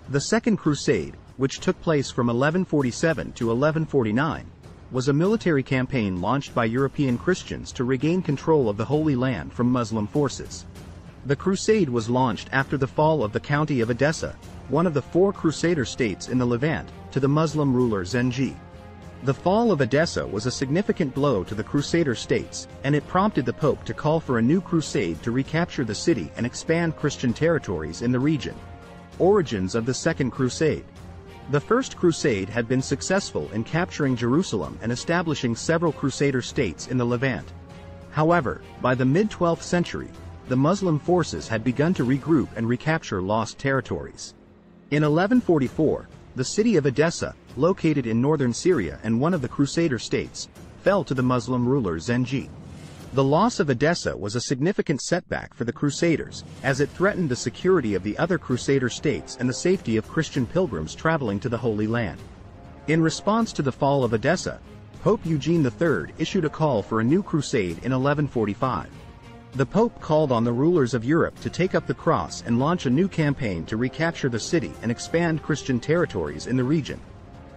The Second Crusade, which took place from 1147 to 1149, was a military campaign launched by European Christians to regain control of the Holy Land from Muslim forces. The crusade was launched after the fall of the County of Edessa, one of the 4 Crusader states in the Levant, to the Muslim ruler Zengi. The fall of Edessa was a significant blow to the Crusader states, and it prompted the Pope to call for a new crusade to recapture the city and expand Christian territories in the region. Origins of the Second Crusade. The First Crusade had been successful in capturing Jerusalem and establishing several Crusader states in the Levant. However, by the mid-12th century, the Muslim forces had begun to regroup and recapture lost territories. In 1144, the city of Edessa, located in northern Syria and one of the Crusader states, fell to the Muslim ruler Zengi. The loss of Edessa was a significant setback for the Crusaders, as it threatened the security of the other Crusader states and the safety of Christian pilgrims traveling to the Holy Land. In response to the fall of Edessa, Pope Eugene III issued a call for a new crusade in 1145. The Pope called on the rulers of Europe to take up the cross and launch a new campaign to recapture the city and expand Christian territories in the region.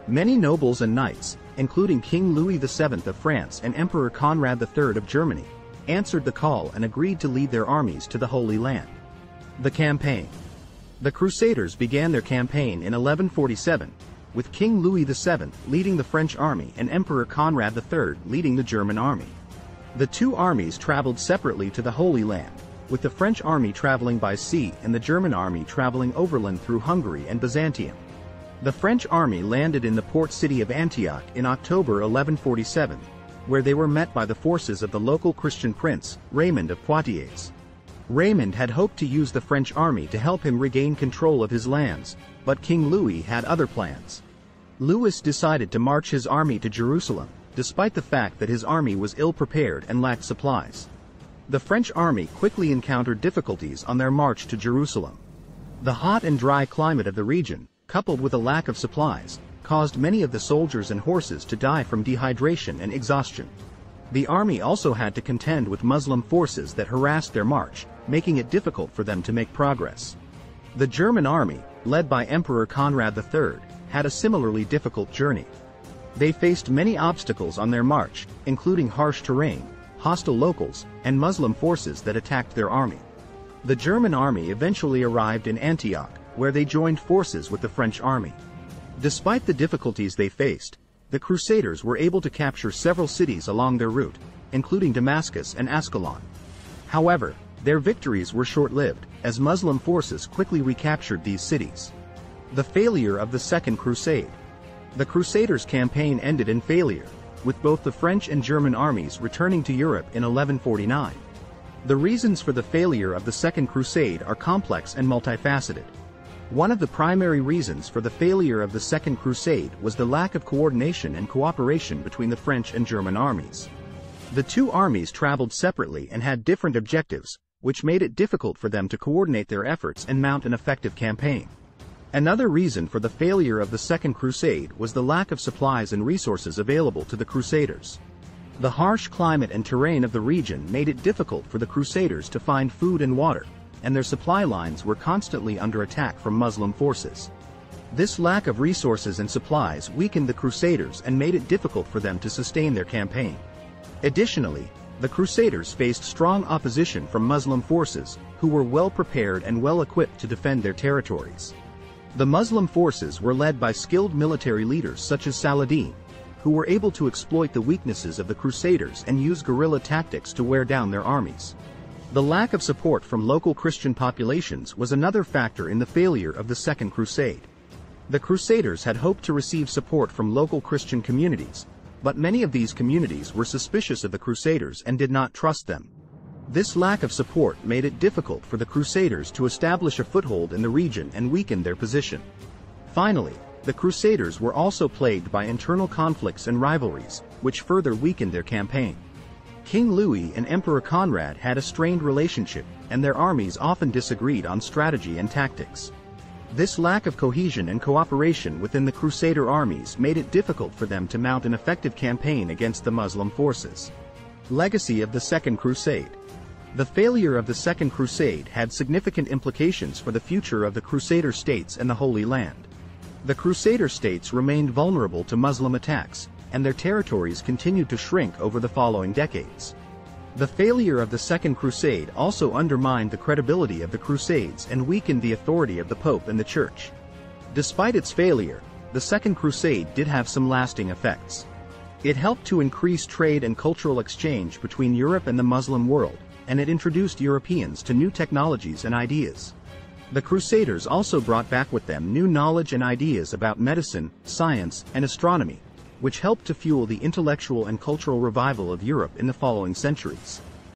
Many nobles and knights, including King Louis VII of France and Emperor Conrad III of Germany, answered the call and agreed to lead their armies to the Holy Land. The campaign. The Crusaders began their campaign in 1147, with King Louis VII leading the French army and Emperor Conrad III leading the German army. The two armies traveled separately to the Holy Land, with the French army traveling by sea and the German army traveling overland through Hungary and Byzantium. The French army landed in the port city of Antioch in October 1147, where they were met by the forces of the local Christian prince, Raymond of Poitiers. Raymond had hoped to use the French army to help him regain control of his lands, but King Louis had other plans. Louis decided to march his army to Jerusalem, despite the fact that his army was ill-prepared and lacked supplies. The French army quickly encountered difficulties on their march to Jerusalem. The hot and dry climate of the region, coupled with a lack of supplies, caused many of the soldiers and horses to die from dehydration and exhaustion. The army also had to contend with Muslim forces that harassed their march, making it difficult for them to make progress. The German army, led by Emperor Conrad III, had a similarly difficult journey. They faced many obstacles on their march, including harsh terrain, hostile locals, and Muslim forces that attacked their army. The German army eventually arrived in Antioch, where they joined forces with the French army. Despite the difficulties they faced, the Crusaders were able to capture several cities along their route, including Damascus and Ascalon. However, their victories were short-lived, as Muslim forces quickly recaptured these cities. The failure of the Second Crusade. The Crusaders' campaign ended in failure, with both the French and German armies returning to Europe in 1149. The reasons for the failure of the Second Crusade are complex and multifaceted. One of the primary reasons for the failure of the Second Crusade was the lack of coordination and cooperation between the French and German armies. The two armies traveled separately and had different objectives, which made it difficult for them to coordinate their efforts and mount an effective campaign. Another reason for the failure of the Second Crusade was the lack of supplies and resources available to the Crusaders. The harsh climate and terrain of the region made it difficult for the Crusaders to find food and water, and their supply lines were constantly under attack from Muslim forces. This lack of resources and supplies weakened the Crusaders and made it difficult for them to sustain their campaign. Additionally, the Crusaders faced strong opposition from Muslim forces, who were well prepared and well equipped to defend their territories. The Muslim forces were led by skilled military leaders such as Saladin, who were able to exploit the weaknesses of the Crusaders and use guerrilla tactics to wear down their armies. The lack of support from local Christian populations was another factor in the failure of the Second Crusade. The Crusaders had hoped to receive support from local Christian communities, but many of these communities were suspicious of the Crusaders and did not trust them. This lack of support made it difficult for the Crusaders to establish a foothold in the region and weakened their position. Finally, the Crusaders were also plagued by internal conflicts and rivalries, which further weakened their campaign. King Louis and Emperor Conrad had a strained relationship, and their armies often disagreed on strategy and tactics. This lack of cohesion and cooperation within the Crusader armies made it difficult for them to mount an effective campaign against the Muslim forces. Legacy of the Second Crusade. The failure of the Second Crusade had significant implications for the future of the Crusader states and the Holy Land. The Crusader states remained vulnerable to Muslim attacks, and their territories continued to shrink over the following decades. The failure of the Second Crusade also undermined the credibility of the Crusades and weakened the authority of the Pope and the Church. Despite its failure, the Second Crusade did have some lasting effects. It helped to increase trade and cultural exchange between Europe and the Muslim world, and it introduced Europeans to new technologies and ideas. The Crusaders also brought back with them new knowledge and ideas about medicine, science, and astronomy, which helped to fuel the intellectual and cultural revival of Europe in the following centuries.